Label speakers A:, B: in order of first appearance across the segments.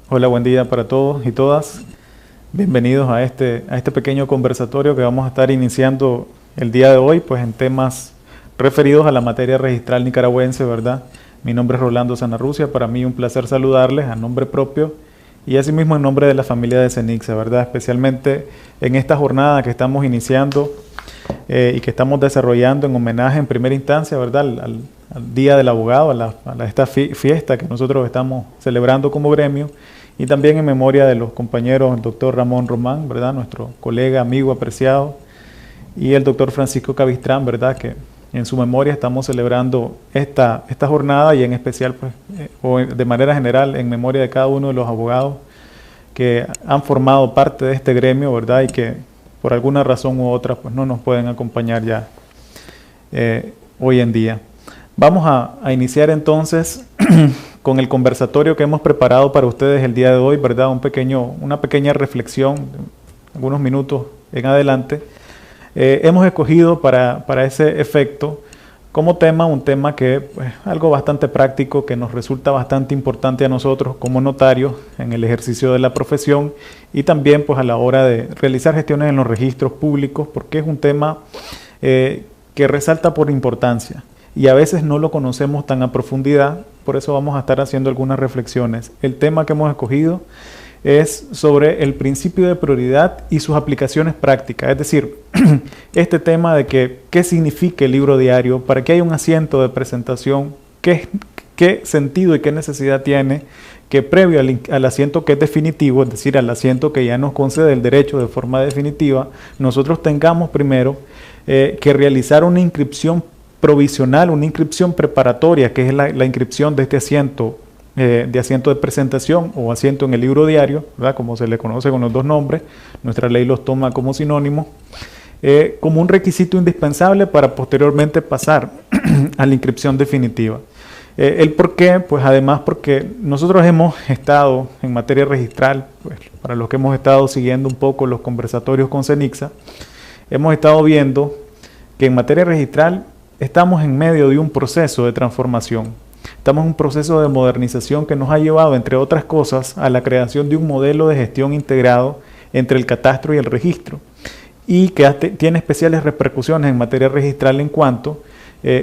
A: Hola, buen día para todos y todas. Bienvenidos a este pequeño conversatorio que vamos a estar iniciando el día de hoy, pues en temas referidos a la materia registral nicaragüense, ¿verdad? Mi nombre es Rolando Sanarrucia, para mí un placer saludarles a nombre propio y asimismo en nombre de la familia de CENICSA, ¿verdad? Especialmente en esta jornada que estamos iniciando y que estamos desarrollando en homenaje en primera instancia, ¿verdad? Al Día del Abogado, a esta fiesta que nosotros estamos celebrando como gremio, y también en memoria de los compañeros, el doctor Ramón Román, ¿verdad? Nuestro colega, amigo, apreciado, y el doctor Francisco Cabistrán, ¿verdad? Que en su memoria estamos celebrando esta jornada y en especial, pues, o de manera general, en memoria de cada uno de los abogados que han formado parte de este gremio, ¿verdad? Y que por alguna razón u otra, pues no nos pueden acompañar ya hoy en día. Vamos a iniciar entonces con el conversatorio que hemos preparado para ustedes el día de hoy, ¿verdad? Una pequeña reflexión, algunos minutos en adelante. Hemos escogido para ese efecto como tema, un tema que pues, algo bastante práctico, que nos resulta bastante importante a nosotros como notarios en el ejercicio de la profesión y también pues a la hora de realizar gestiones en los registros públicos, porque es un tema que resalta por importancia y a veces no lo conocemos tan a profundidad, por eso vamos a estar haciendo algunas reflexiones. El tema que hemos escogido es sobre el principio de prioridad y sus aplicaciones prácticas, es decir, este tema de qué significa el libro diario, para qué hay un asiento de presentación, qué sentido y qué necesidad tiene que previo al asiento que es definitivo, es decir, al asiento que ya nos concede el derecho de forma definitiva, nosotros tengamos primero que realizar una inscripción provisional, una inscripción preparatoria, que es la inscripción de este asiento, de asiento de presentación o asiento en el libro diario, ¿verdad? Como se le conoce con los dos nombres, nuestra ley los toma como sinónimos, como un requisito indispensable para posteriormente pasar a la inscripción definitiva. ¿El por qué? Pues además porque nosotros hemos estado en materia registral, pues, para los que hemos estado siguiendo un poco los conversatorios con CENICSA, hemos estado viendo que en materia registral estamos en medio de un proceso de transformación. Estamos en un proceso de modernización que nos ha llevado, entre otras cosas, a la creación de un modelo de gestión integrado entre el catastro y el registro y que tiene especiales repercusiones en materia registral en cuanto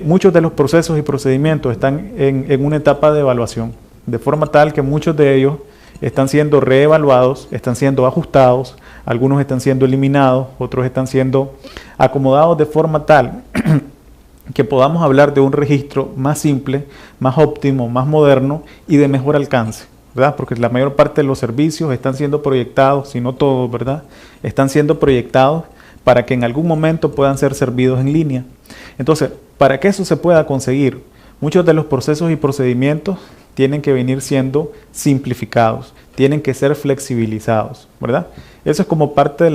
A: muchos de los procesos y procedimientos están en una etapa de evaluación, de forma tal que muchos de ellos están siendo reevaluados, están siendo ajustados, algunos están siendo eliminados, otros están siendo acomodados de forma tal que podamos hablar de un registro más simple, más óptimo, más moderno y de mejor alcance, ¿verdad? Porque la mayor parte de los servicios están siendo proyectados, si no todos, ¿verdad? Están siendo proyectados para que en algún momento puedan ser servidos en línea. Entonces, para que eso se pueda conseguir, muchos de los procesos y procedimientos tienen que venir siendo simplificados, tienen que ser flexibilizados, ¿verdad? Eso es como parte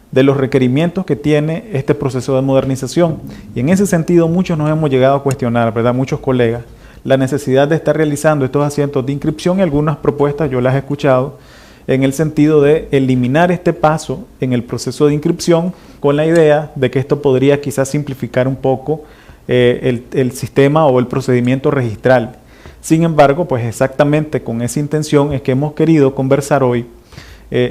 A: de los requerimientos que tiene este proceso de modernización. Y en ese sentido muchos nos hemos llegado a cuestionar, ¿verdad? Muchos colegas, la necesidad de estar realizando estos asientos de inscripción y algunas propuestas yo las he escuchado en el sentido de eliminar este paso en el proceso de inscripción con la idea de que esto podría quizás simplificar un poco el sistema o el procedimiento registral. Sin embargo, pues exactamente con esa intención es que hemos querido conversar hoy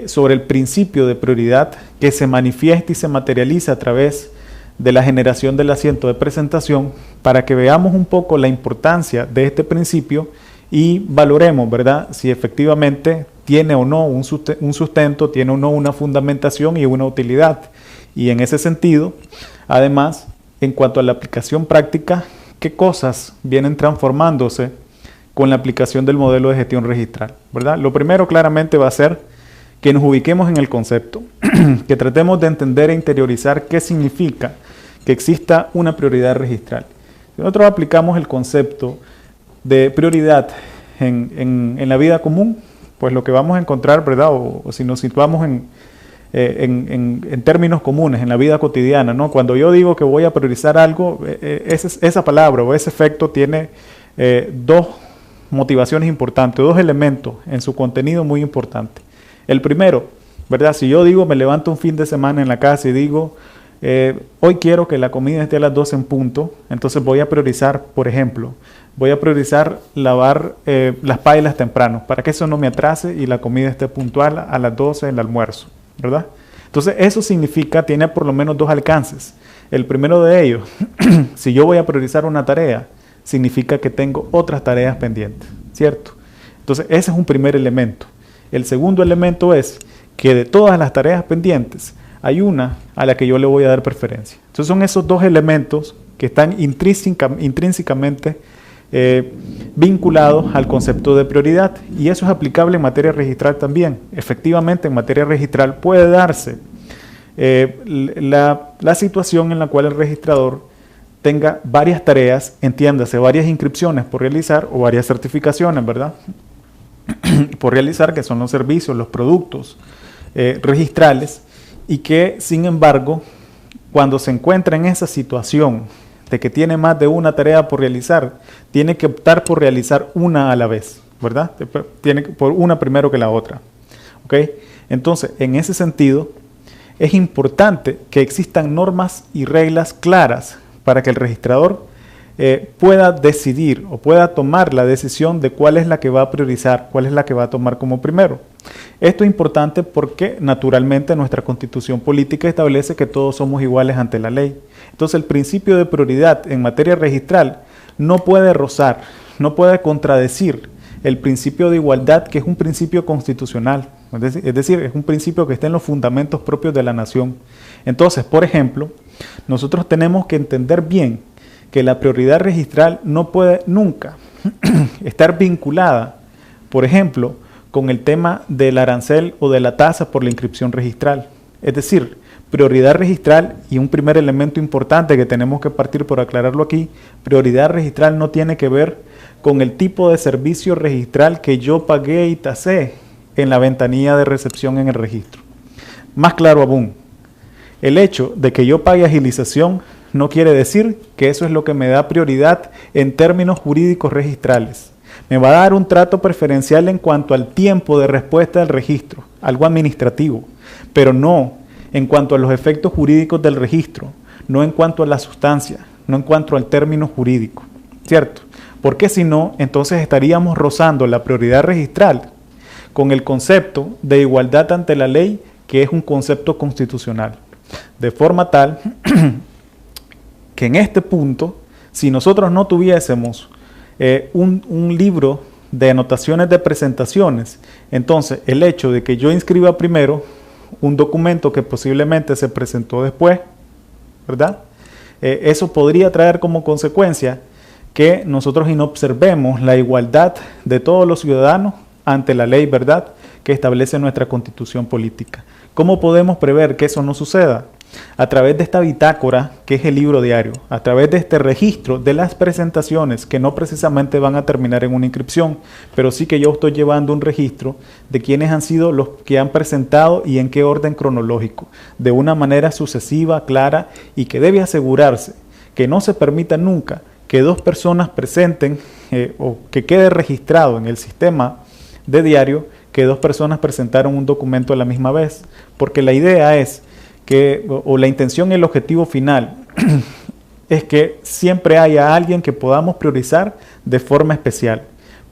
A: sobre el principio de prioridad que se manifiesta y se materializa a través de la generación del asiento de presentación para que veamos un poco la importancia de este principio y valoremos, ¿verdad?, si efectivamente tiene o no un sustento, tiene o no una fundamentación y una utilidad. Y en ese sentido, además, en cuanto a la aplicación práctica, ¿qué cosas vienen transformándose con la aplicación del modelo de gestión registral, ¿verdad? Lo primero claramente va a ser que nos ubiquemos en el concepto, que tratemos de entender e interiorizar qué significa que exista una prioridad registral. Si nosotros aplicamos el concepto de prioridad en la vida común, pues lo que vamos a encontrar, ¿verdad? O si nos situamos en términos comunes, en la vida cotidiana, ¿no? Cuando yo digo que voy a priorizar algo, esa palabra o ese efecto tiene dos motivaciones importantes, dos elementos en su contenido muy importantes. El primero, ¿verdad? Si yo digo, me levanto un fin de semana en la casa y digo, Hoy quiero que la comida esté a las 12 en punto, entonces voy a priorizar, por ejemplo, voy a priorizar lavar las pailas temprano, para que eso no me atrase y la comida esté puntual a las 12 el almuerzo, ¿verdad? Entonces eso significa, tiene por lo menos dos alcances. El primero de ellos, si yo voy a priorizar una tarea, significa que tengo otras tareas pendientes, ¿cierto? Entonces ese es un primer elemento. El segundo elemento es que de todas las tareas pendientes, hay una a la que yo le voy a dar preferencia. Entonces son esos dos elementos que están intrínsecamente vinculados al concepto de prioridad, y eso es aplicable en materia registral también. Efectivamente, en materia registral puede darse la situación en la cual el registrador tenga varias tareas, entiéndase, varias inscripciones por realizar o varias certificaciones, ¿verdad? por realizar, que son los servicios, los productos registrales, y que, sin embargo, cuando se encuentra en esa situación de que tiene más de una tarea por realizar, tiene que optar por realizar una a la vez, ¿verdad? Tiene por una primero que la otra, ¿ok? Entonces, en ese sentido, es importante que existan normas y reglas claras para que el registrador pueda decidir o pueda tomar la decisión de cuál es la que va a priorizar, cuál es la que va a tomar como primero. Esto es importante porque naturalmente nuestra Constitución política establece que todos somos iguales ante la ley. Entonces el principio de prioridad en materia registral no puede rozar, no puede contradecir el principio de igualdad, que es un principio constitucional, es decir, es un principio que está en los fundamentos propios de la nación. Entonces, por ejemplo, nosotros tenemos que entender bien que la prioridad registral no puede nunca estar vinculada, por ejemplo, con el tema del arancel o de la tasa por la inscripción registral. Es decir, prioridad registral, y un primer elemento importante que tenemos que partir por aclararlo aquí, prioridad registral no tiene que ver con el tipo de servicio registral que yo pagué y tasé en la ventanilla de recepción en el registro. Más claro aún, el hecho de que yo pague agilización no quiere decir que eso es lo que me da prioridad en términos jurídicos registrales. Me va a dar un trato preferencial en cuanto al tiempo de respuesta del registro, algo administrativo, pero no en cuanto a los efectos jurídicos del registro, no en cuanto a la sustancia, no en cuanto al término jurídico, ¿cierto? Porque si no, entonces estaríamos rozando la prioridad registral con el concepto de igualdad ante la ley, que es un concepto constitucional. De forma tal que en este punto, si nosotros no tuviésemos un libro de anotaciones de presentaciones, entonces el hecho de que yo inscriba primero un documento que posiblemente se presentó después, ¿verdad? Eso podría traer como consecuencia que nosotros inobservemos la igualdad de todos los ciudadanos ante la ley, ¿verdad?, que establece nuestra Constitución política. ¿Cómo podemos prever que eso no suceda? A través de esta bitácora, que es el libro diario, a través de este registro de las presentaciones, que no precisamente van a terminar en una inscripción, pero sí que yo estoy llevando un registro de quiénes han sido los que han presentado y en qué orden cronológico, de una manera sucesiva, clara, y que debe asegurarse que no se permita nunca que dos personas presenten o que quede registrado en el sistema de diario que dos personas presentaron un documento a la misma vez, porque la idea es que, o la intención y el objetivo final es que siempre haya alguien que podamos priorizar de forma especial.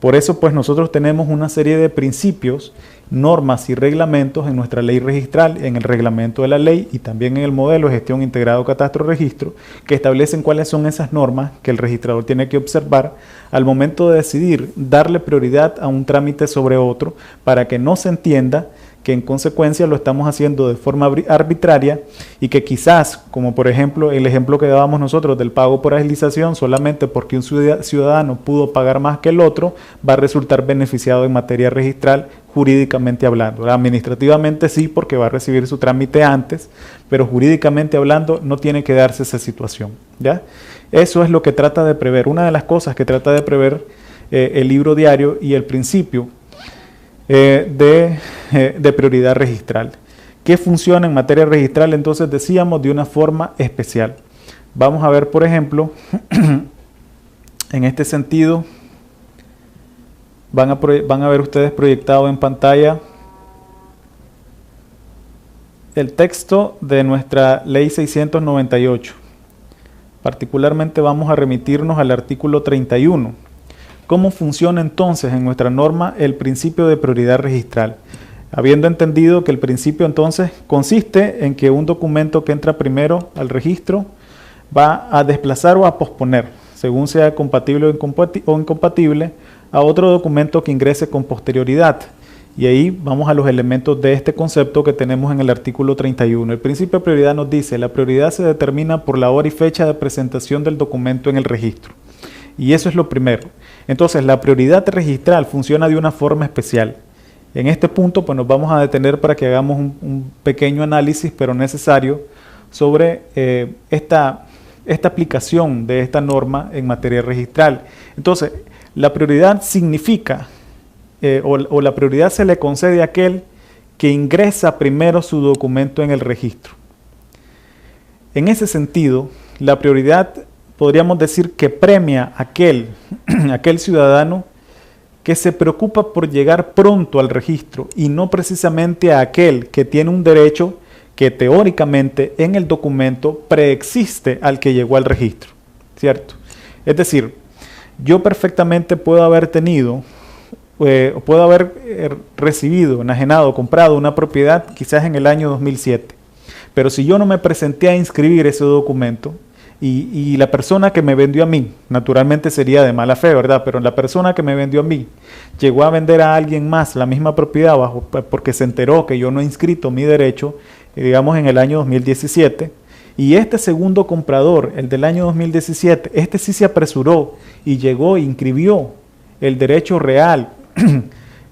A: Por eso, pues, nosotros tenemos una serie de principios, normas y reglamentos en nuestra ley registral, en el reglamento de la ley y también en el modelo de gestión integrado catastro-registro, que establecen cuáles son esas normas que el registrador tiene que observar al momento de decidir darle prioridad a un trámite sobre otro, para que no se entienda que en consecuencia lo estamos haciendo de forma arbitraria y que quizás, como por ejemplo el ejemplo que dábamos nosotros del pago por agilización, solamente porque un ciudadano pudo pagar más que el otro, va a resultar beneficiado en materia registral jurídicamente hablando. Administrativamente sí, porque va a recibir su trámite antes, pero jurídicamente hablando no tiene que darse esa situación, ¿ya? Eso es lo que trata de prever, una de las cosas que trata de prever el libro diario y el principio de prioridad registral. ¿Qué funciona en materia registral? Entonces decíamos de una forma especial. Vamos a ver, por ejemplo, en este sentido, van a ver ustedes proyectado en pantalla el texto de nuestra Ley 698. Particularmente vamos a remitirnos al artículo 31. ¿Cómo funciona entonces en nuestra norma el principio de prioridad registral? Habiendo entendido que el principio entonces consiste en que un documento que entra primero al registro va a desplazar o a posponer, según sea compatible o incompatible, a otro documento que ingrese con posterioridad. Y ahí vamos a los elementos de este concepto que tenemos en el artículo 31. El principio de prioridad nos dice: la prioridad se determina por la hora y fecha de presentación del documento en el registro. Y eso es lo primero. Entonces, la prioridad registral funciona de una forma especial. En este punto, pues nos vamos a detener para que hagamos un pequeño análisis, pero necesario, sobre esta aplicación de esta norma en materia registral. Entonces, la prioridad significa, o la prioridad se le concede a aquel que ingresa primero su documento en el registro. En ese sentido, la prioridad podríamos decir que premia a aquel ciudadano que se preocupa por llegar pronto al registro y no precisamente a aquel que tiene un derecho que teóricamente en el documento preexiste al que llegó al registro, ¿cierto? Es decir, yo perfectamente puedo haber tenido, puedo haber recibido, enajenado, comprado una propiedad quizás en el año 2007, pero si yo no me presenté a inscribir ese documento, y la persona que me vendió a mí, naturalmente sería de mala fe, ¿verdad? Pero la persona que me vendió a mí llegó a vender a alguien más la misma propiedad porque se enteró que yo no he inscrito mi derecho, digamos en el año 2017, y este segundo comprador, el del año 2017, este sí se apresuró y llegó e inscribió el derecho real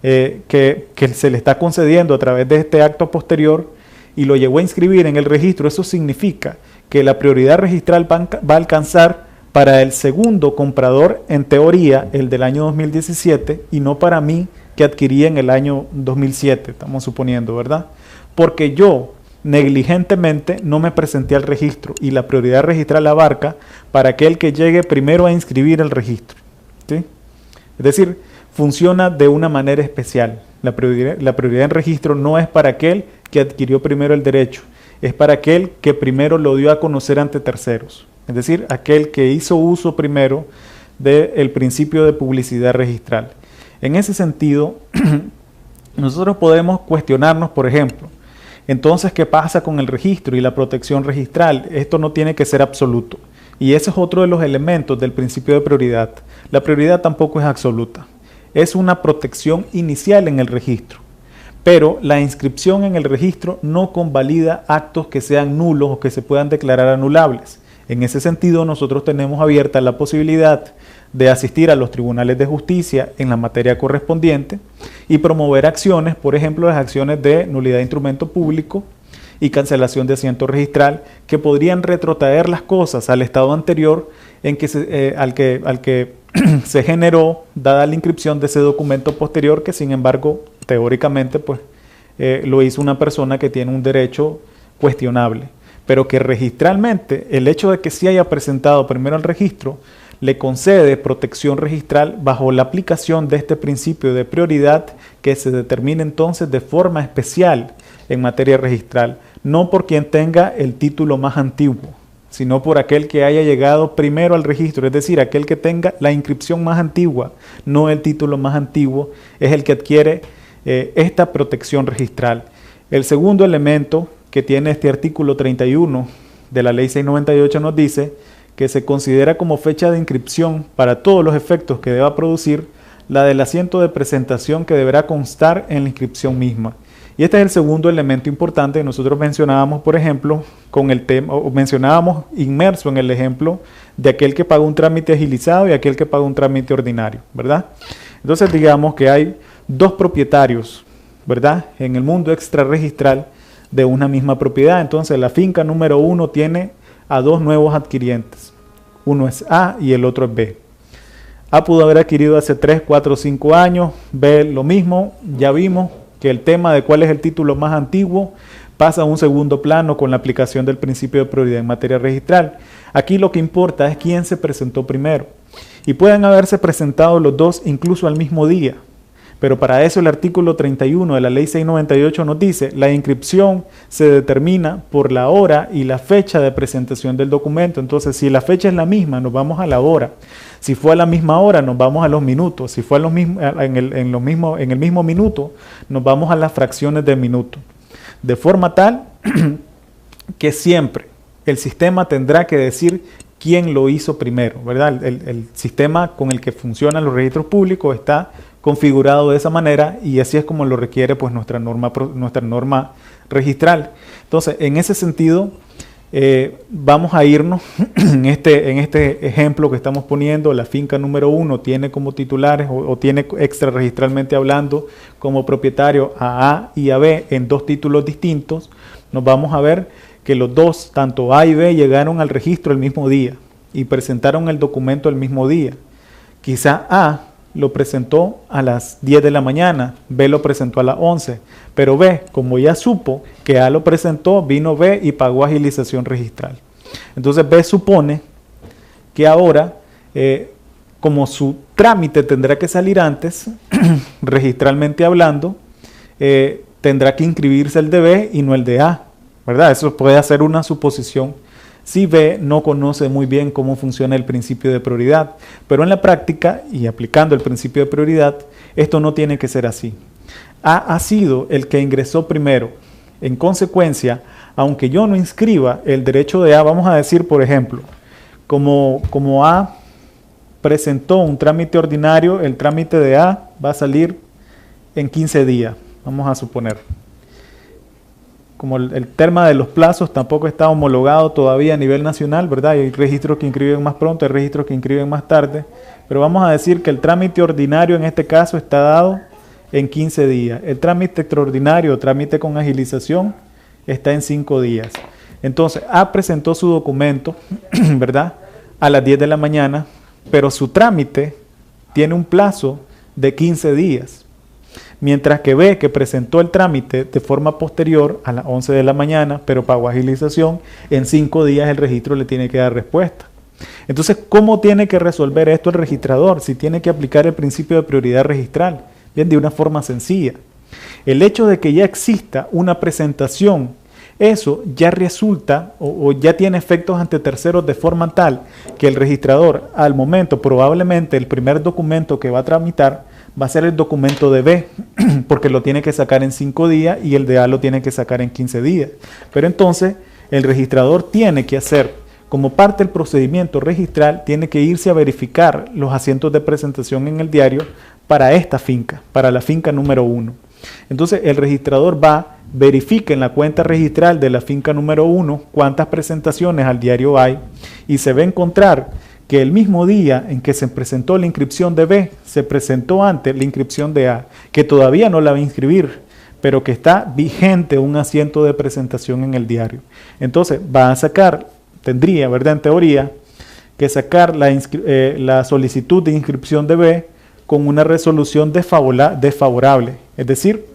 A: que se le está concediendo a través de este acto posterior y lo llevó a inscribir en el registro. Eso significa que la prioridad registral va a alcanzar para el segundo comprador, en teoría, el del año 2017, y no para mí que adquirí en el año 2007, estamos suponiendo, ¿verdad? Porque yo negligentemente no me presenté al registro y la prioridad registral abarca para aquel que llegue primero a inscribir el registro, ¿sí? Es decir, funciona de una manera especial. La prioridad en registro no es para aquel que adquirió primero el derecho, es para aquel que primero lo dio a conocer ante terceros, es decir, aquel que hizo uso primero del principio de publicidad registral. En ese sentido, nosotros podemos cuestionarnos, por ejemplo, entonces, ¿qué pasa con el registro y la protección registral? Esto no tiene que ser absoluto, y ese es otro de los elementos del principio de prioridad. La prioridad tampoco es absoluta, es una protección inicial en el registro. Pero la inscripción en el registro no convalida actos que sean nulos o que se puedan declarar anulables. En ese sentido, nosotros tenemos abierta la posibilidad de asistir a los tribunales de justicia en la materia correspondiente y promover acciones, por ejemplo, las acciones de nulidad de instrumento público y cancelación de asiento registral, que podrían retrotraer las cosas al estado anterior en que al que se generó, dada la inscripción de ese documento posterior, que sin embargo teóricamente pues lo hizo una persona que tiene un derecho cuestionable, pero que registralmente el hecho de que sí haya presentado primero al registro le concede protección registral bajo la aplicación de este principio de prioridad que se determina entonces de forma especial en materia registral, no por quien tenga el título más antiguo, sino por aquel que haya llegado primero al registro, es decir, aquel que tenga la inscripción más antigua, no el título más antiguo, es el que adquiere esta protección registral. El segundo elemento que tiene este artículo 31 de la Ley 698 nos dice que se considera como fecha de inscripción para todos los efectos que deba producir la del asiento de presentación que deberá constar en la inscripción misma. Y este es el segundo elemento importante que nosotros mencionábamos, por ejemplo, con el tema, o mencionábamos inmerso en el ejemplo de aquel que paga un trámite agilizado y aquel que paga un trámite ordinario, ¿verdad? Entonces digamos que hay dos propietarios, ¿verdad?, en el mundo extrarregistral de una misma propiedad. Entonces la finca número 1 tiene a dos nuevos adquirientes. Uno es A y el otro es B. A pudo haber adquirido hace 3, 4, 5 años, B lo mismo, ya vimos que el tema de cuál es el título más antiguo pasa a un segundo plano con la aplicación del principio de prioridad en materia registral. Aquí lo que importa es quién se presentó primero. Y pueden haberse presentado los dos incluso al mismo día, Pero para eso el artículo 31 de la ley 698 nos dice, la inscripción se determina por la hora y la fecha de presentación del documento. Entonces, si la fecha es la misma, nos vamos a la hora. Si fue a la misma hora, nos vamos a los minutos. Si fue en el mismo minuto, nos vamos a las fracciones de minuto. De forma tal que siempre el sistema tendrá que decir quién lo hizo primero, ¿verdad? El sistema con el que funcionan los registros públicos está configurado de esa manera y así es como lo requiere pues nuestra norma registral. Entonces, en ese sentido, vamos a irnos en este ejemplo que estamos poniendo. La finca número 1 tiene como titulares o tiene extrarregistralmente hablando como propietario a A y a B en dos títulos distintos. Nos vamos a ver que los dos, tanto A y B, llegaron al registro el mismo día y presentaron el documento el mismo día. Quizá A lo presentó a las 10 de la mañana, B lo presentó a las 11, pero B, como ya supo que A lo presentó, vino B y pagó agilización registral. Entonces B supone que ahora, como su trámite tendrá que salir antes, registralmente hablando, tendrá que inscribirse el de B y no el de A, ¿verdad? Eso puede ser una suposición si B no conoce muy bien cómo funciona el principio de prioridad. Pero en la práctica, y aplicando el principio de prioridad, esto no tiene que ser así. A ha sido el que ingresó primero. En consecuencia, aunque yo no inscriba el derecho de A, vamos a decir, por ejemplo, como A presentó un trámite ordinario, el trámite de A va a salir en 15 días, vamos a suponer. Como el tema de los plazos tampoco está homologado todavía a nivel nacional, ¿verdad? Hay registros que inscriben más pronto, hay registros que inscriben más tarde, pero vamos a decir que el trámite ordinario en este caso está dado en 15 días. El trámite extraordinario, trámite con agilización, está en 5 días. Entonces, A presentó su documento, ¿verdad? A las 10 de la mañana, pero su trámite tiene un plazo de 15 días. Mientras que B, que presentó el trámite de forma posterior a las 11 de la mañana, pero pagó agilización, en 5 días el registro le tiene que dar respuesta. Entonces, ¿cómo tiene que resolver esto el registrador? Si tiene que aplicar el principio de prioridad registral, bien, de una forma sencilla. El hecho de que ya exista una presentación, eso ya resulta o ya tiene efectos ante terceros de forma tal que el registrador, al momento, probablemente el primer documento que va a tramitar, va a ser el documento de B, porque lo tiene que sacar en 5 días y el de A lo tiene que sacar en 15 días. Pero entonces el registrador tiene que hacer, como parte del procedimiento registral, tiene que irse a verificar los asientos de presentación en el diario para esta finca, para la finca número 1. Entonces el registrador va, verifica en la cuenta registral de la finca número 1 cuántas presentaciones al diario hay y se va a encontrar que el mismo día en que se presentó la inscripción de B, se presentó antes la inscripción de A, que todavía no la va a inscribir, pero que está vigente un asiento de presentación en el diario. Entonces va a sacar, tendría, ¿verdad? En teoría, que sacar la solicitud de inscripción de B con una resolución desfavorable, es decir,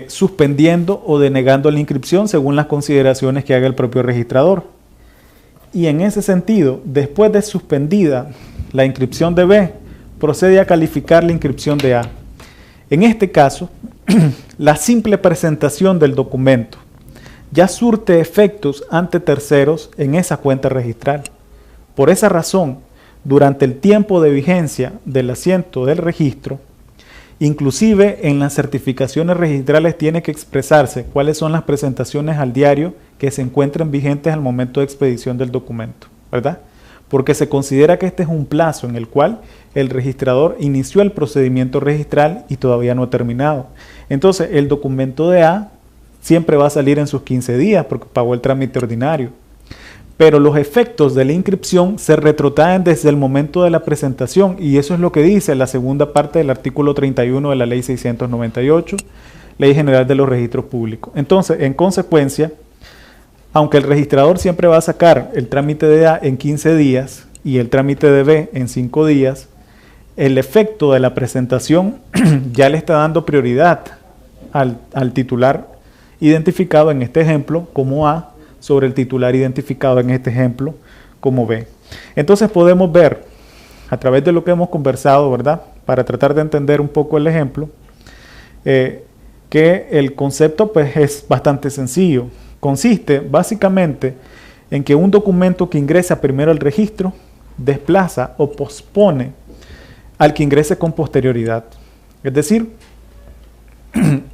A: suspendiendo o denegando la inscripción según las consideraciones que haga el propio registrador. Y en ese sentido, después de suspendida la inscripción de B, procede a calificar la inscripción de A. En este caso, la simple presentación del documento ya surte efectos ante terceros en esa cuenta registral. Por esa razón, durante el tiempo de vigencia del asiento del registro, inclusive en las certificaciones registrales tiene que expresarse cuáles son las presentaciones al diario que se encuentran vigentes al momento de expedición del documento, ¿verdad? Porque se considera que este es un plazo en el cual el registrador inició el procedimiento registral y todavía no ha terminado. Entonces, el documento de A siempre va a salir en sus 15 días porque pagó el trámite ordinario. Pero los efectos de la inscripción se retrotraen desde el momento de la presentación y eso es lo que dice la segunda parte del artículo 31 de la Ley 698, Ley General de los Registros Públicos. Entonces, en consecuencia, aunque el registrador siempre va a sacar el trámite de A en 15 días y el trámite de B en 5 días, el efecto de la presentación ya le está dando prioridad al titular identificado en este ejemplo como A sobre el titular identificado en este ejemplo como B. Entonces podemos ver a través de lo que hemos conversado, ¿verdad? para tratar de entender un poco el ejemplo, que el concepto pues es bastante sencillo. Consiste básicamente en que un documento que ingresa primero al registro desplaza o pospone al que ingrese con posterioridad. Es decir,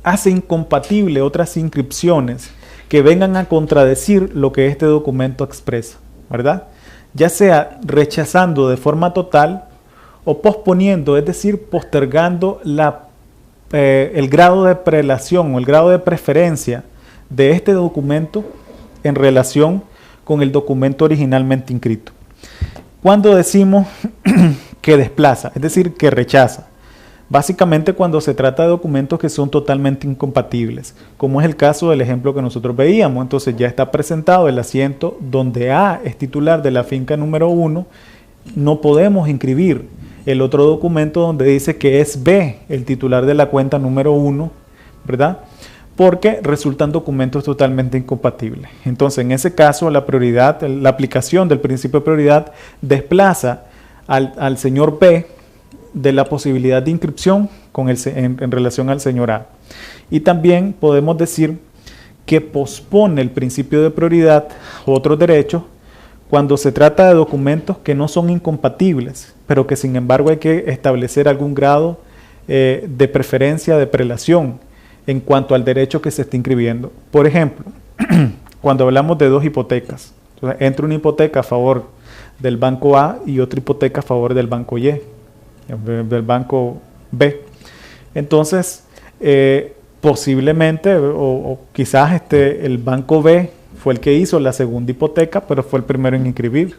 A: hace incompatible otras inscripciones que vengan a contradecir lo que este documento expresa, ¿verdad? Ya sea rechazando de forma total o posponiendo, es decir, postergando el grado de prelación o el grado de preferencia de este documento en relación con el documento originalmente inscrito. Cuando decimos que desplaza, es decir, que rechaza, básicamente cuando se trata de documentos que son totalmente incompatibles, como es el caso del ejemplo que nosotros veíamos. Entonces ya está presentado el asiento donde A es titular de la finca número 1, no podemos inscribir el otro documento donde dice que es B el titular de la cuenta número 1, ¿verdad? Porque resultan documentos totalmente incompatibles. Entonces, en ese caso, la prioridad, la aplicación del principio de prioridad desplaza al señor B de la posibilidad de inscripción en relación al señor A. Y también podemos decir que pospone el principio de prioridad otros derechos cuando se trata de documentos que no son incompatibles, pero que sin embargo hay que establecer algún grado de preferencia, de prelación en cuanto al derecho que se está inscribiendo. Por ejemplo, cuando hablamos de dos hipotecas, entonces, entra una hipoteca a favor del banco A y otra hipoteca a favor del banco Y, del banco B. Entonces, posiblemente o quizás el banco B fue el que hizo la segunda hipoteca, pero fue el primero en inscribir.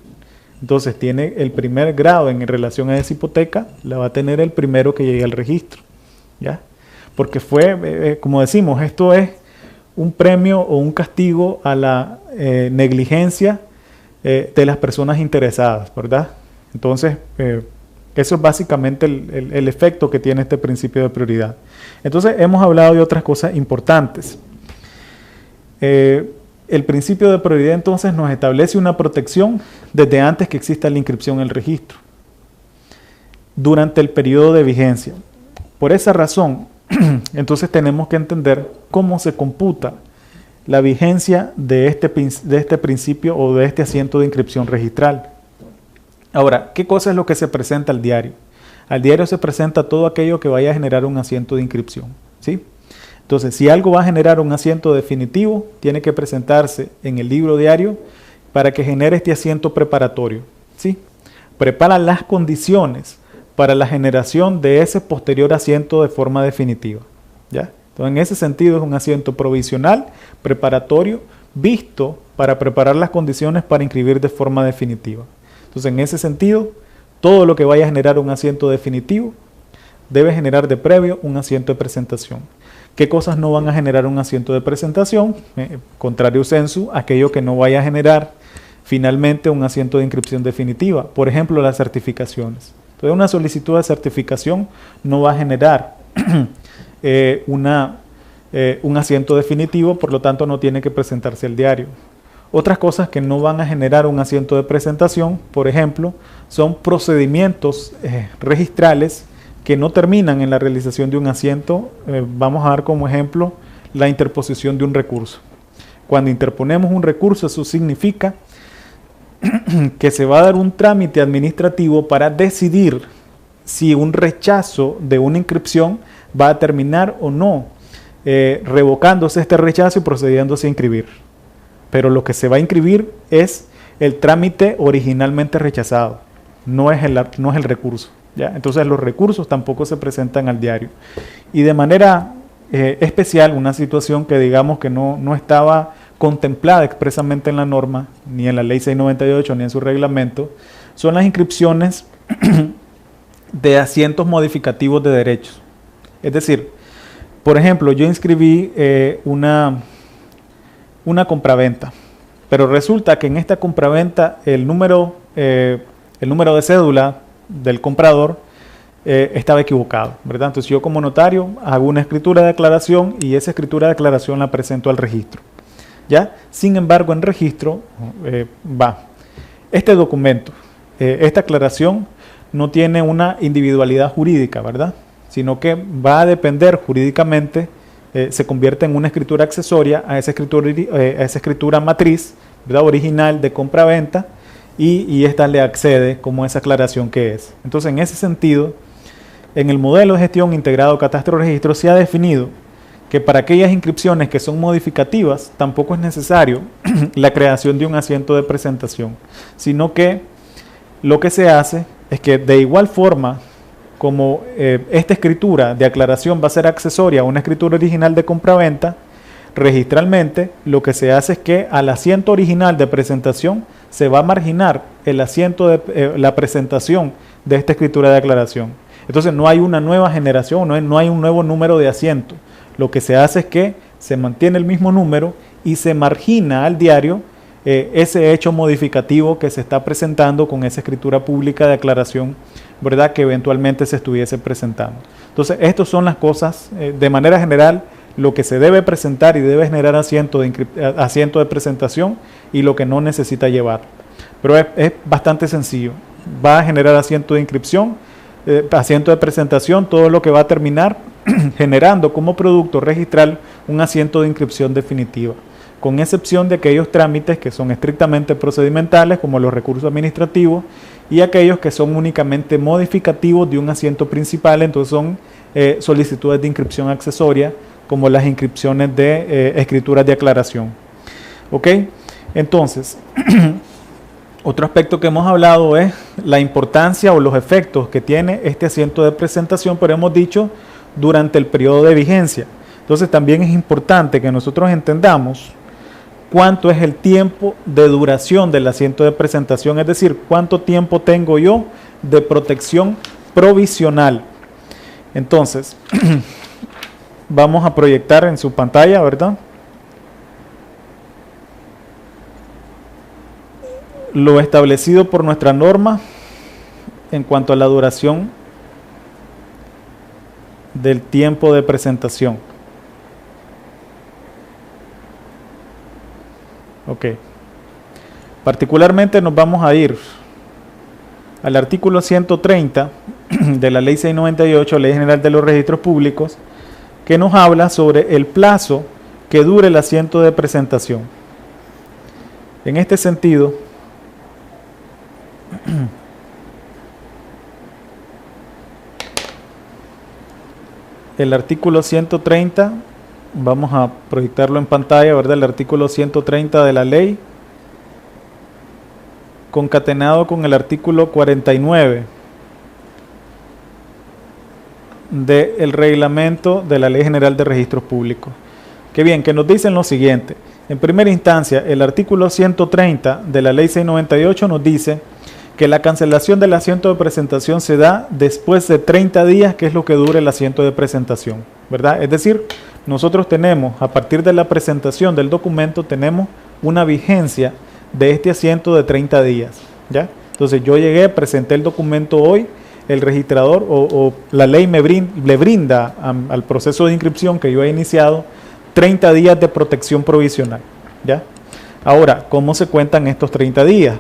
A: Entonces tiene el primer grado en relación a esa hipoteca, la va a tener el primero que llegue al registro, ¿ya? Porque fue, como decimos, esto es un premio o un castigo a la negligencia de las personas interesadas, ¿verdad? Entonces, eso es básicamente el efecto que tiene este principio de prioridad. Entonces, hemos hablado de otras cosas importantes. El principio de prioridad entonces nos establece una protección desde antes que exista la inscripción en el registro, durante el periodo de vigencia. Por esa razón, entonces tenemos que entender cómo se computa la vigencia de este principio o de este asiento de inscripción registral. Ahora, ¿qué cosa es lo que se presenta al diario? Al diario se presenta todo aquello que vaya a generar un asiento de inscripción, ¿sí? Entonces, si algo va a generar un asiento definitivo, tiene que presentarse en el libro diario para que genere este asiento preparatorio, ¿sí? Prepara las condiciones para la generación de ese posterior asiento de forma definitiva, ¿ya? Entonces, en ese sentido es un asiento provisional, preparatorio, visto para preparar las condiciones para inscribir de forma definitiva. Entonces, en ese sentido, todo lo que vaya a generar un asiento definitivo debe generar de previo un asiento de presentación. ¿Qué cosas no van a generar un asiento de presentación? Contrario sensu, aquello que no vaya a generar finalmente un asiento de inscripción definitiva. Por ejemplo, las certificaciones. Entonces, una solicitud de certificación no va a generar un asiento definitivo, por lo tanto no tiene que presentarse al diario. Otras cosas que no van a generar un asiento de presentación, por ejemplo, son procedimientos registrales que no terminan en la realización de un asiento. Vamos a dar como ejemplo la interposición de un recurso. Cuando interponemos un recurso, eso significa que se va a dar un trámite administrativo para decidir si un rechazo de una inscripción va a terminar o no, revocándose este rechazo y procediéndose a inscribir. Pero lo que se va a inscribir es el trámite originalmente rechazado, no es el recurso, ¿ya? Entonces los recursos tampoco se presentan al diario. Y de manera especial, una situación que digamos que no estaba contemplada expresamente en la norma, ni en la ley 698, ni en su reglamento, son las inscripciones de asientos modificativos de derechos. Es decir, por ejemplo, yo inscribí una compraventa, pero resulta que en esta compraventa el número de cédula del comprador estaba equivocado, ¿verdad? Entonces yo como notario hago una escritura de declaración y esa escritura de declaración la presento al registro, ¿ya? Sin embargo, en registro va este documento, esta aclaración no tiene una individualidad jurídica, ¿verdad? Sino que va a depender jurídicamente, se convierte en una escritura accesoria a esa escritura matriz, ¿verdad? Original de compra-venta, y esta le accede como esa aclaración que es. Entonces, en ese sentido, en el modelo de gestión integrado catastro-registro se ha definido que para aquellas inscripciones que son modificativas tampoco es necesario la creación de un asiento de presentación, sino que lo que se hace es que de igual forma como esta escritura de aclaración va a ser accesoria a una escritura original de compraventa, registralmente lo que se hace es que al asiento original de presentación se va a marginar el asiento de la presentación de esta escritura de aclaración. Entonces no hay una nueva generación, no hay un nuevo número de asiento. Lo que se hace es que se mantiene el mismo número y se margina al diario ese hecho modificativo que se está presentando con esa escritura pública de aclaración, ¿verdad?, que eventualmente se estuviese presentando. Entonces, estas son las cosas, de manera general, lo que se debe presentar y debe generar asiento de presentación y lo que no necesita llevar. Pero es bastante sencillo. Va a generar asiento de inscripción, asiento de presentación, todo lo que va a terminar generando como producto registral un asiento de inscripción definitiva, con excepción de aquellos trámites que son estrictamente procedimentales, como los recursos administrativos, y aquellos que son únicamente modificativos de un asiento principal, entonces son solicitudes de inscripción accesoria, como las inscripciones de escrituras de aclaración. ¿Ok? Entonces, otro aspecto que hemos hablado es la importancia o los efectos que tiene este asiento de presentación, pero hemos dicho durante el periodo de vigencia. Entonces también es importante que nosotros entendamos cuánto es el tiempo de duración del asiento de presentación, es decir, cuánto tiempo tengo yo de protección provisional. Entonces, vamos a proyectar en su pantalla, ¿verdad?, lo establecido por nuestra norma en cuanto a la duración del tiempo de presentación. Ok. Particularmente nos vamos a ir al artículo 130 de la Ley 698, Ley General de los Registros Públicos, que nos habla sobre el plazo que dure el asiento de presentación. En este sentido, el artículo 130, vamos a proyectarlo en pantalla, ¿verdad? El artículo 130 de la ley, concatenado con el artículo 49 del reglamento de la Ley General de Registros Públicos. Qué bien, que nos dicen lo siguiente. En primera instancia, el artículo 130 de la Ley 698 nos dice que la cancelación del asiento de presentación se da después de 30 días, que es lo que dure el asiento de presentación, ¿verdad? Es decir, nosotros tenemos, a partir de la presentación del documento, tenemos una vigencia de este asiento de 30 días, ¿ya? Entonces yo llegué, presenté el documento hoy, el registrador o la ley le brinda al proceso de inscripción que yo he iniciado 30 días de protección provisional, ¿ya? Ahora, ¿cómo se cuentan estos 30 días?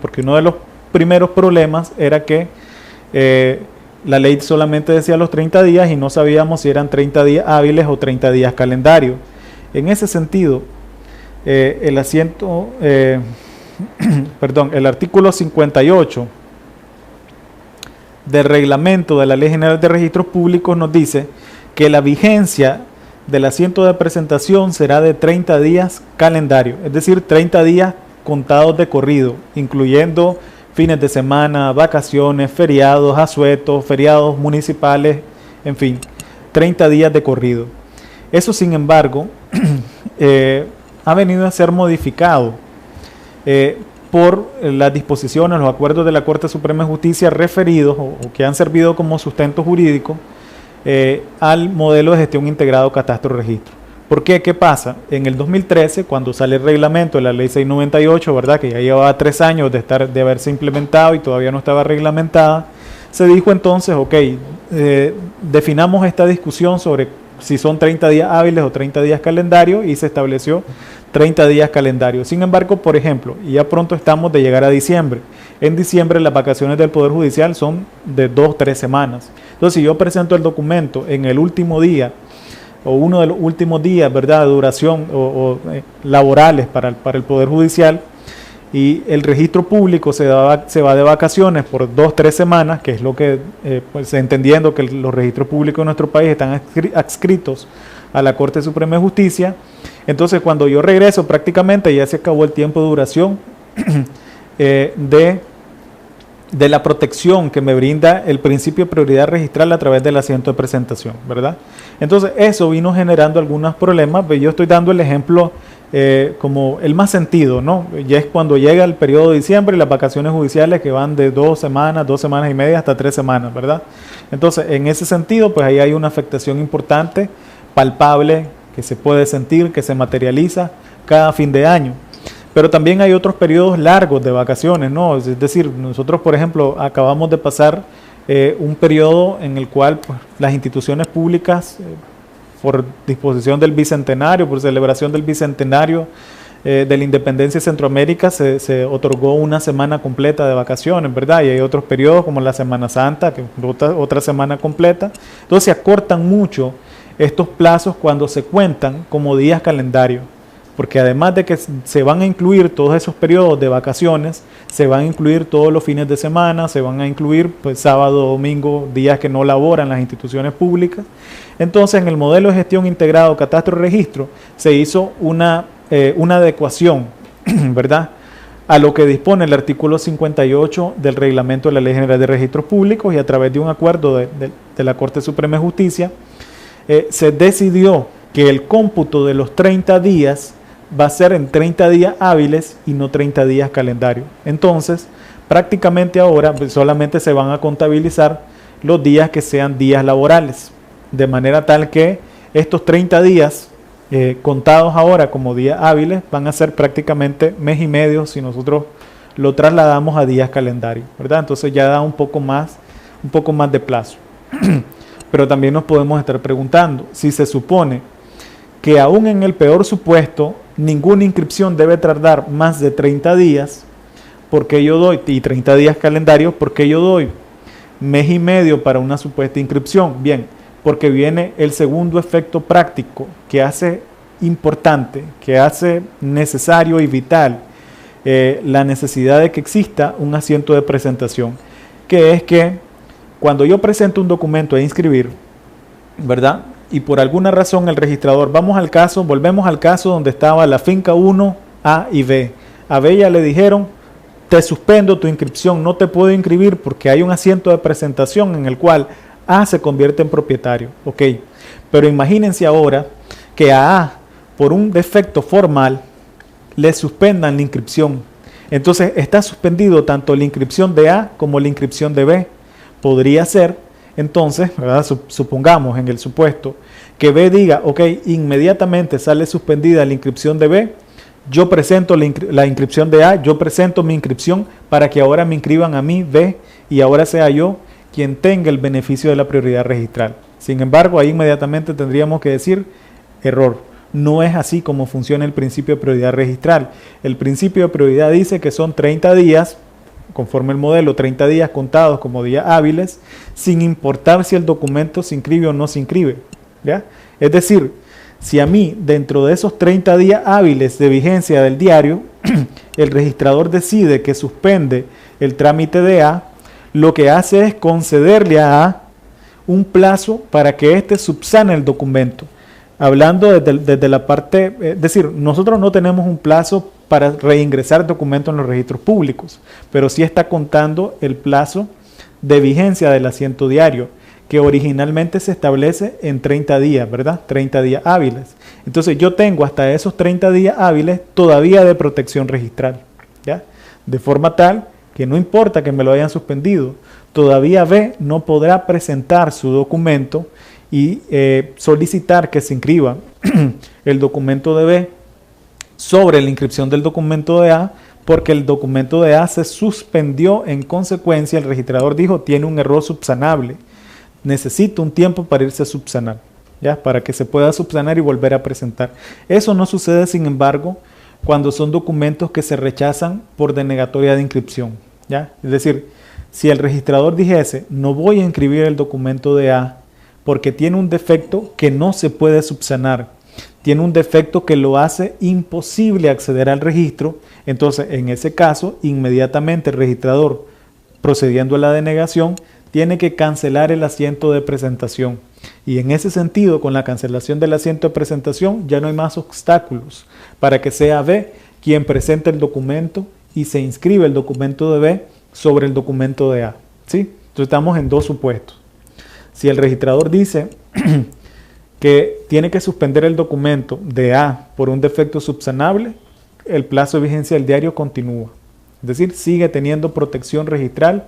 A: Porque uno de los primeros problemas era que la ley solamente decía los 30 días y no sabíamos si eran 30 días hábiles o 30 días calendario. En ese sentido, el artículo 58 del reglamento de la Ley General de Registros Públicos nos dice que la vigencia del asiento de presentación será de 30 días calendario, es decir, 30 días contados de corrido, incluyendo fines de semana, vacaciones, feriados, asuetos, feriados municipales, en fin, 30 días de corrido. Eso, sin embargo, ha venido a ser modificado por las disposiciones, los acuerdos de la Corte Suprema de Justicia referidos o que han servido como sustento jurídico al modelo de gestión integrado catastro-registro. ¿Por qué? ¿Qué pasa? En el 2013, cuando sale el reglamento de la Ley 698, ¿verdad?, que ya llevaba 3 años de haberse implementado y todavía no estaba reglamentada, se dijo entonces, ok, definamos esta discusión sobre si son 30 días hábiles o 30 días calendario, y se estableció 30 días calendario. Sin embargo, por ejemplo, y ya pronto estamos de llegar a diciembre. En diciembre las vacaciones del Poder Judicial son de 2-3 semanas. Entonces, si yo presento el documento en el último día o uno de los últimos días, ¿verdad?, de duración laborales para el Poder Judicial, y el registro público se va de vacaciones por 2-3 semanas, que es lo que, pues entendiendo que los registros públicos de nuestro país están adscritos a la Corte Suprema de Justicia, entonces cuando yo regreso prácticamente ya se acabó el tiempo de duración de la protección que me brinda el principio de prioridad registral a través del asiento de presentación, ¿verdad? Entonces eso vino generando algunos problemas. Yo estoy dando el ejemplo como el más sentido, ¿no? Ya es cuando llega el periodo de diciembre y las vacaciones judiciales que van de 2 semanas y media hasta 3 semanas, ¿verdad? Entonces en ese sentido pues ahí hay una afectación importante, palpable, que se puede sentir, que se materializa cada fin de año. Pero también hay otros periodos largos de vacaciones, ¿no? Es decir, nosotros, por ejemplo, acabamos de pasar un periodo en el cual pues, las instituciones públicas, por disposición del Bicentenario, por celebración del Bicentenario de la Independencia de Centroamérica, se otorgó una semana completa de vacaciones, ¿verdad? Y hay otros periodos como la Semana Santa, que otra semana completa. Entonces se acortan mucho estos plazos cuando se cuentan como días calendario, porque además de que se van a incluir todos esos periodos de vacaciones, se van a incluir todos los fines de semana, se van a incluir pues sábado, domingo, días que no laboran las instituciones públicas. Entonces en el modelo de gestión integrado catastro-registro se hizo una adecuación, ¿verdad?, a lo que dispone el artículo 58 del reglamento de la Ley General de Registros Públicos, y a través de un acuerdo de la Corte Suprema de Justicia se decidió que el cómputo de los 30 días va a ser en 30 días hábiles y no 30 días calendario. Entonces, prácticamente ahora pues, solamente se van a contabilizar los días que sean días laborales, de manera tal que estos 30 días contados ahora como días hábiles van a ser prácticamente mes y medio si nosotros lo trasladamos a días calendario, ¿verdad? Entonces ya da un poco más de plazo. Pero también nos podemos estar preguntando, si se supone que aún en el peor supuesto, ninguna inscripción debe tardar más de 30 días, ¿por qué yo doy, y 30 días calendarios, por qué yo doy mes y medio para una supuesta inscripción? Bien, porque viene el segundo efecto práctico que hace importante, que hace necesario y vital la necesidad de que exista un asiento de presentación, que es que cuando yo presento un documento a inscribir, ¿verdad?, y por alguna razón el registrador, volvemos al caso donde estaba la finca 1, A y B. A B ya le dijeron, te suspendo tu inscripción, no te puedo inscribir porque hay un asiento de presentación en el cual A se convierte en propietario. Ok, pero imagínense ahora que a A, por un defecto formal, le suspendan la inscripción. Entonces está suspendido tanto la inscripción de A como la inscripción de B. Podría ser, entonces, ¿verdad?, supongamos en el supuesto que B diga, ok, inmediatamente sale suspendida la inscripción de B, yo presento la inscripción de A, yo presento mi inscripción para que ahora me inscriban a mí, B, y ahora sea yo quien tenga el beneficio de la prioridad registral. Sin embargo, ahí inmediatamente tendríamos que decir, error. No es así como funciona el principio de prioridad registral. El principio de prioridad dice que son 30 días, conforme el modelo, 30 días contados como días hábiles, sin importar si el documento se inscribe o no se inscribe, ¿ya? Es decir, si a mí, dentro de esos 30 días hábiles de vigencia del diario, el registrador decide que suspende el trámite de A, lo que hace es concederle a A un plazo para que éste subsane el documento. Hablando desde la parte, es decir, nosotros no tenemos un plazo para reingresar documentos en los registros públicos, pero sí está contando el plazo de vigencia del asiento diario, que originalmente se establece en 30 días, ¿verdad? 30 días hábiles. Entonces yo tengo hasta esos 30 días hábiles todavía de protección registral, ¿ya? De forma tal que no importa que me lo hayan suspendido, todavía B no podrá presentar su documento y solicitar que se inscriba el documento de B sobre la inscripción del documento de A, porque el documento de A se suspendió. En consecuencia, el registrador dijo, tiene un error subsanable, necesita un tiempo para irse a subsanar, ¿ya? Para que se pueda subsanar y volver a presentar. Eso no sucede, sin embargo, cuando son documentos que se rechazan por denegatoria de inscripción, ¿ya? Es decir, si el registrador dijese, no voy a inscribir el documento de A porque tiene un defecto que no se puede subsanar, tiene un defecto que lo hace imposible acceder al registro, entonces en ese caso, inmediatamente el registrador, procediendo a la denegación, tiene que cancelar el asiento de presentación. Y en ese sentido, con la cancelación del asiento de presentación, ya no hay más obstáculos para que sea B quien presente el documento y se inscribe el documento de B sobre el documento de A, ¿sí? Entonces estamos en dos supuestos. Si el registrador dice que tiene que suspender el documento de A por un defecto subsanable, el plazo de vigencia del diario continúa. Es decir, sigue teniendo protección registral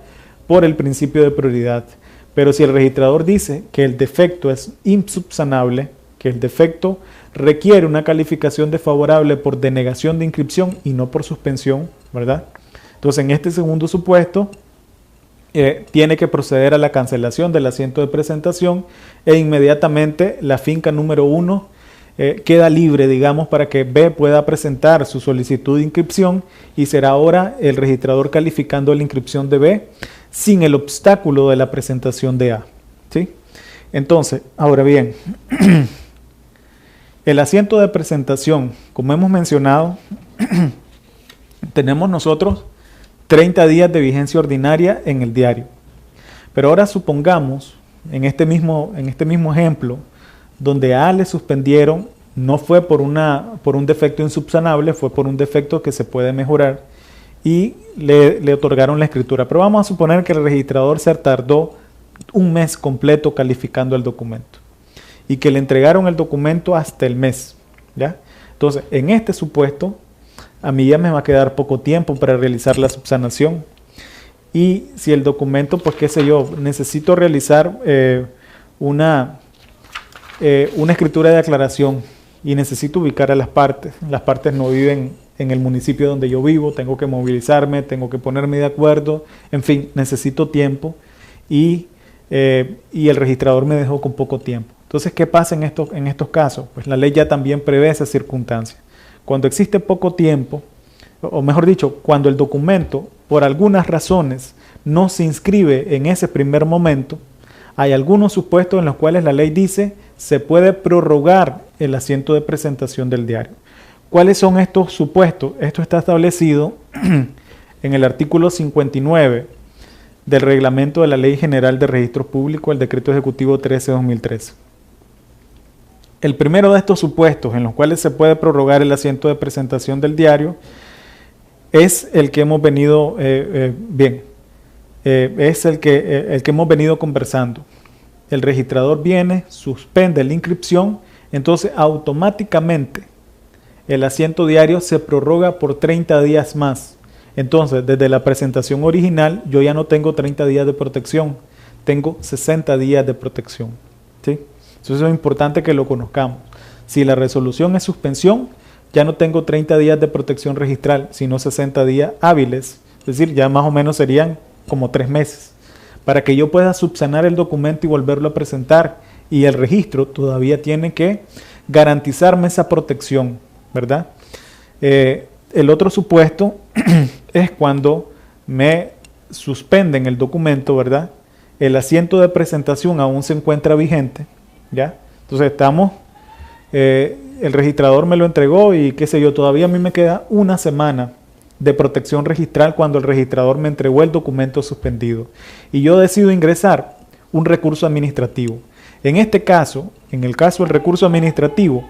A: por el principio de prioridad. Pero si el registrador dice que el defecto es insubsanable, que el defecto requiere una calificación desfavorable por denegación de inscripción y no por suspensión, ¿verdad? Entonces, en este segundo supuesto, tiene que proceder a la cancelación del asiento de presentación e inmediatamente la finca número 1 queda libre, digamos, para que B pueda presentar su solicitud de inscripción y será ahora el registrador calificando la inscripción de B sin el obstáculo de la presentación de A, ¿sí? Entonces, ahora bien, el asiento de presentación, como hemos mencionado, tenemos nosotros 30 días de vigencia ordinaria en el diario. Pero ahora supongamos, en este mismo ejemplo, donde a A le suspendieron, no fue por un defecto insubsanable, fue por un defecto que se puede mejorar y le otorgaron la escritura. Pero vamos a suponer que el registrador se tardó un mes completo calificando el documento y que le entregaron el documento hasta el mes, ¿ya? Entonces, en este supuesto, a mí ya me va a quedar poco tiempo para realizar la subsanación. Y si el documento, pues qué sé yo, necesito realizar una escritura de aclaración y necesito ubicar a las partes no viven en el municipio donde yo vivo, tengo que movilizarme, tengo que ponerme de acuerdo, en fin, necesito tiempo y el registrador me dejó con poco tiempo. Entonces, ¿qué pasa en estos casos? Pues la ley ya también prevé esa circunstancia. Cuando existe poco tiempo, o mejor dicho, cuando el documento, por algunas razones, no se inscribe en ese primer momento, hay algunos supuestos en los cuales la ley dice se puede prorrogar el asiento de presentación del diario. ¿Cuáles son estos supuestos? Esto está establecido en el artículo 59 del reglamento de la Ley General de Registros Públicos, el Decreto Ejecutivo 13/2013. El primero de estos supuestos en los cuales se puede prorrogar el asiento de presentación del diario es el que hemos venido es el que hemos venido conversando. El registrador viene, suspende la inscripción, entonces automáticamente el asiento diario se prorroga por 30 días más. Entonces, desde la presentación original, yo ya no tengo 30 días de protección, tengo 60 días de protección, ¿sí? Eso es importante que lo conozcamos. Si la resolución es suspensión, ya no tengo 30 días de protección registral, sino 60 días hábiles, es decir, ya más o menos serían como 3 meses, para que yo pueda subsanar el documento y volverlo a presentar. Y el registro todavía tiene que garantizarme esa protección, ¿verdad? El otro supuesto es cuando me suspenden el documento, ¿verdad? El asiento de presentación aún se encuentra vigente, ¿ya? Entonces el registrador me lo entregó y qué sé yo, todavía a mí me queda una semana de protección registral cuando el registrador me entregó el documento suspendido. Y yo decido ingresar un recurso administrativo. En este caso, en el caso del recurso administrativo,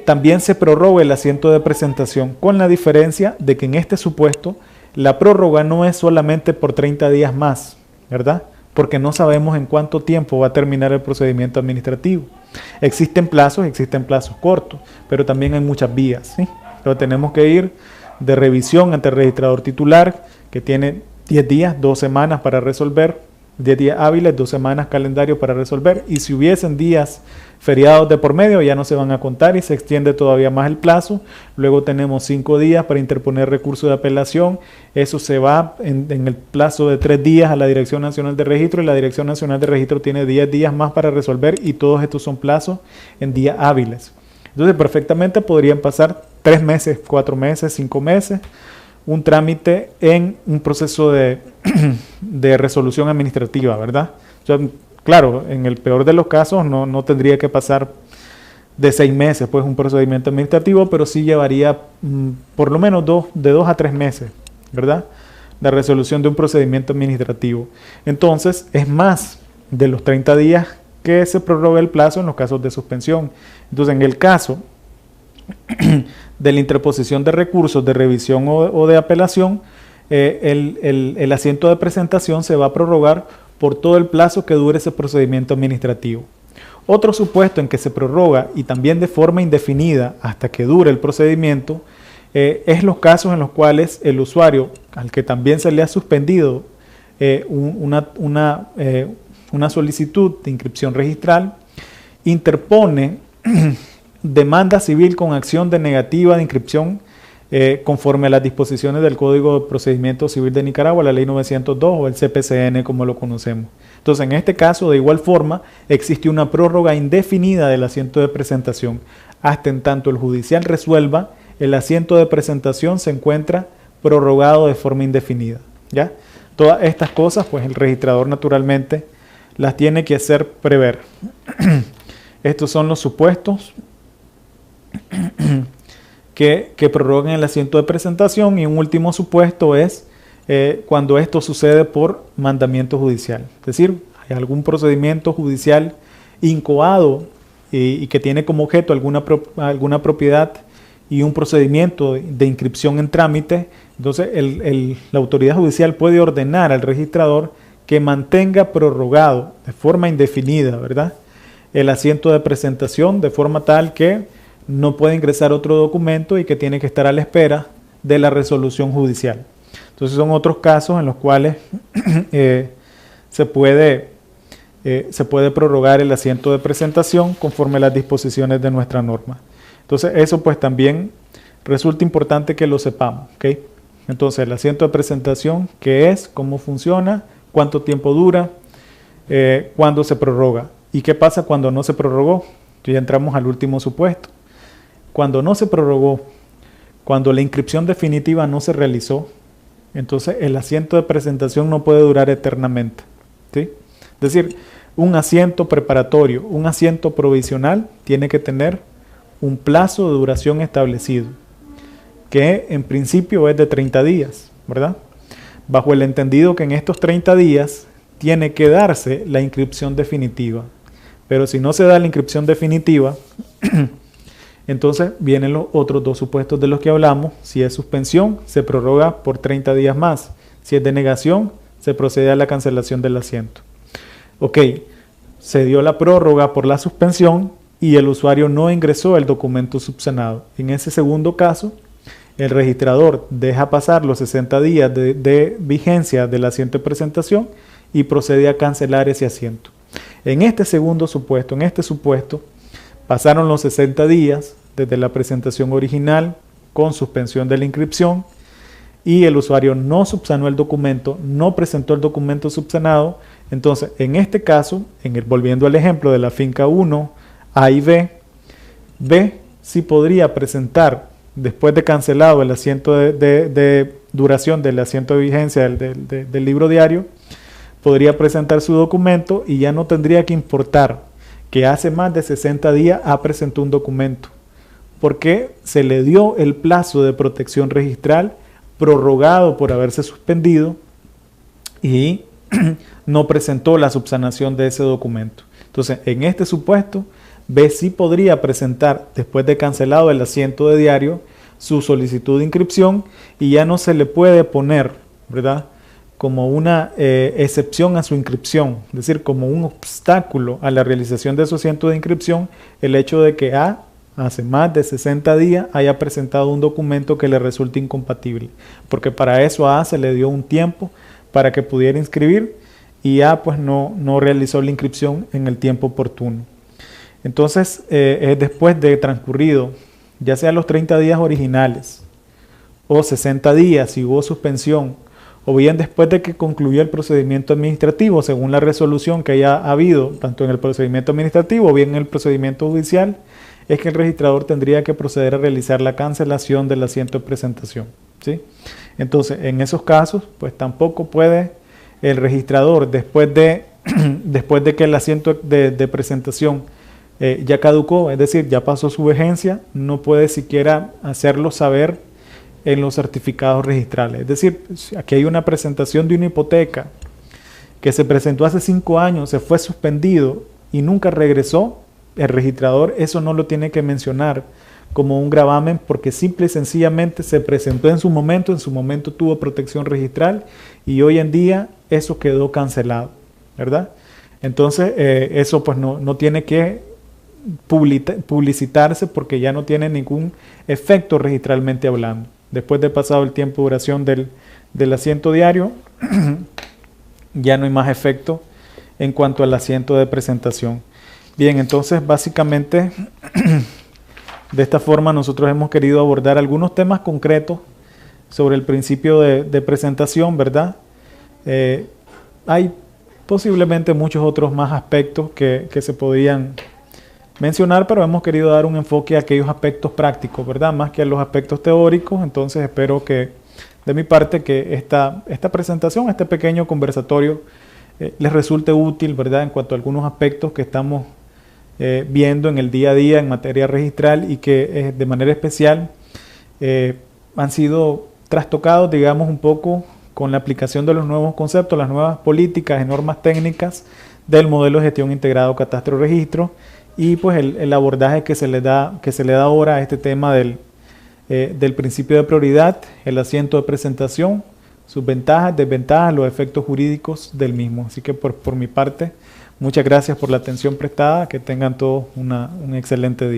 A: también se prorroga el asiento de presentación, con la diferencia de que en este supuesto la prórroga no es solamente por 30 días más, ¿verdad? Porque no sabemos en cuánto tiempo va a terminar el procedimiento administrativo. Existen plazos cortos, pero también hay muchas vías, ¿sí? Entonces tenemos que ir de revisión ante el registrador titular, que tiene 10 días, 2 semanas para resolver, 10 días hábiles, 2 semanas calendario para resolver, y si hubiesen días feriados de por medio ya no se van a contar y se extiende todavía más el plazo. Luego tenemos 5 días para interponer recurso de apelación, eso se va en el plazo de 3 días a la Dirección Nacional de Registro, y la Dirección Nacional de Registro tiene 10 días más para resolver, y todos estos son plazos en días hábiles. Entonces perfectamente podrían pasar 3 meses, 4 meses, 5 meses, un trámite en un proceso de resolución administrativa, ¿verdad? O sea, claro, en el peor de los casos no tendría que pasar de 6 meses, pues un procedimiento administrativo, pero sí llevaría por lo menos de 2 a 3 meses, ¿verdad? La resolución de un procedimiento administrativo. Entonces, es más de los 30 días que se prorroga el plazo en los casos de suspensión. Entonces, en el caso de la interposición de recursos de revisión o de apelación, el asiento de presentación se va a prorrogar por todo el plazo que dure ese procedimiento administrativo. Otro supuesto en que se prorroga, y también de forma indefinida hasta que dure el procedimiento, es los casos en los cuales el usuario, al que también se le ha suspendido una solicitud de inscripción registral, interpone demanda civil con acción de negativa de inscripción conforme a las disposiciones del Código de Procedimiento Civil de Nicaragua, la Ley 902 o el CPCN como lo conocemos. Entonces, en este caso, de igual forma, existe una prórroga indefinida del asiento de presentación. Hasta en tanto el judicial resuelva, el asiento de presentación se encuentra prorrogado de forma indefinida, ¿ya? Todas estas cosas, pues el registrador naturalmente las tiene que hacer prever. Estos son los supuestos que prorrogan el asiento de presentación, y un último supuesto es cuando esto sucede por mandamiento judicial. Es decir, hay algún procedimiento judicial incoado y que tiene como objeto alguna propiedad y un procedimiento de inscripción en trámite. Entonces la autoridad judicial puede ordenar al registrador que mantenga prorrogado de forma indefinida, ¿verdad?, el asiento de presentación, de forma tal que no puede ingresar otro documento y que tiene que estar a la espera de la resolución judicial. Entonces son otros casos en los cuales se puede prorrogar el asiento de presentación conforme a las disposiciones de nuestra norma. Entonces eso pues también resulta importante que lo sepamos, ¿ok? Entonces el asiento de presentación, ¿qué es? ¿Cómo funciona? ¿Cuánto tiempo dura? ¿Cuándo se prorroga? ¿Y qué pasa cuando no se prorrogó? Ya entramos al último supuesto. Cuando no se prorrogó, cuando la inscripción definitiva no se realizó, entonces el asiento de presentación no puede durar eternamente, ¿sí? Es decir, un asiento preparatorio, un asiento provisional tiene que tener un plazo de duración establecido, que en principio es de 30 días, ¿verdad? Bajo el entendido que en estos 30 días tiene que darse la inscripción definitiva. Pero si no se da la inscripción definitiva, entonces vienen los otros dos supuestos de los que hablamos. Si es suspensión, se prorroga por 30 días más. Si es denegación, se procede a la cancelación del asiento. Ok, se dio la prórroga por la suspensión y el usuario no ingresó el documento subsanado. En ese segundo caso, el registrador deja pasar los 60 días de vigencia del asiento de presentación y procede a cancelar ese asiento. En este segundo supuesto, pasaron los 60 días desde la presentación original con suspensión de la inscripción y el usuario no subsanó el documento, no presentó el documento subsanado. Entonces, en este caso, volviendo al ejemplo de la finca 1, A y B sí podría presentar, después de cancelado el asiento de duración del asiento de vigencia del libro diario, podría presentar su documento y ya no tendría que importar que hace más de 60 días presentó un documento, porque se le dio el plazo de protección registral prorrogado por haberse suspendido y no presentó la subsanación de ese documento. Entonces, en este supuesto, B sí podría presentar, después de cancelado el asiento de diario, su solicitud de inscripción y ya no se le puede poner, ¿verdad?, como una excepción a su inscripción, es decir, como un obstáculo a la realización de su asiento de inscripción, el hecho de que A, hace más de 60 días, haya presentado un documento que le resulte incompatible, porque para eso a A se le dio un tiempo para que pudiera inscribir y A pues no realizó la inscripción en el tiempo oportuno. Entonces, después de transcurrido, ya sea los 30 días originales o 60 días si hubo suspensión, o bien después de que concluyó el procedimiento administrativo, según la resolución que haya habido, tanto en el procedimiento administrativo o bien en el procedimiento judicial, es que el registrador tendría que proceder a realizar la cancelación del asiento de presentación, ¿sí? Entonces, en esos casos, pues tampoco puede el registrador, después de que el asiento de presentación ya caducó, es decir, ya pasó su vigencia, no puede siquiera hacerlo saber en los certificados registrales. Es decir, aquí hay una presentación de una hipoteca que se presentó hace 5 años, se fue suspendido y nunca regresó, el registrador eso no lo tiene que mencionar como un gravamen porque simple y sencillamente se presentó en su momento tuvo protección registral y hoy en día eso quedó cancelado, ¿verdad? Entonces eso pues no tiene que publicitarse porque ya no tiene ningún efecto registralmente hablando. Después de pasado el tiempo de duración del asiento diario, ya no hay más efecto en cuanto al asiento de presentación. Bien, entonces básicamente de esta forma nosotros hemos querido abordar algunos temas concretos sobre el principio de presentación, ¿verdad? Hay posiblemente muchos otros más aspectos que se podrían mencionar, pero hemos querido dar un enfoque a aquellos aspectos prácticos, ¿verdad? Más que a los aspectos teóricos. Entonces espero que de mi parte que esta presentación, este pequeño conversatorio les resulte útil, ¿verdad? En cuanto a algunos aspectos que estamos viendo en el día a día en materia registral y que de manera especial han sido trastocados, digamos, un poco con la aplicación de los nuevos conceptos, las nuevas políticas y normas técnicas del modelo de gestión integrado catastro-registro y pues el abordaje que se le da ahora a este tema del principio de prioridad, el asiento de presentación, sus ventajas, desventajas, los efectos jurídicos del mismo. Así que por mi parte, muchas gracias por la atención prestada, que tengan todos un excelente día.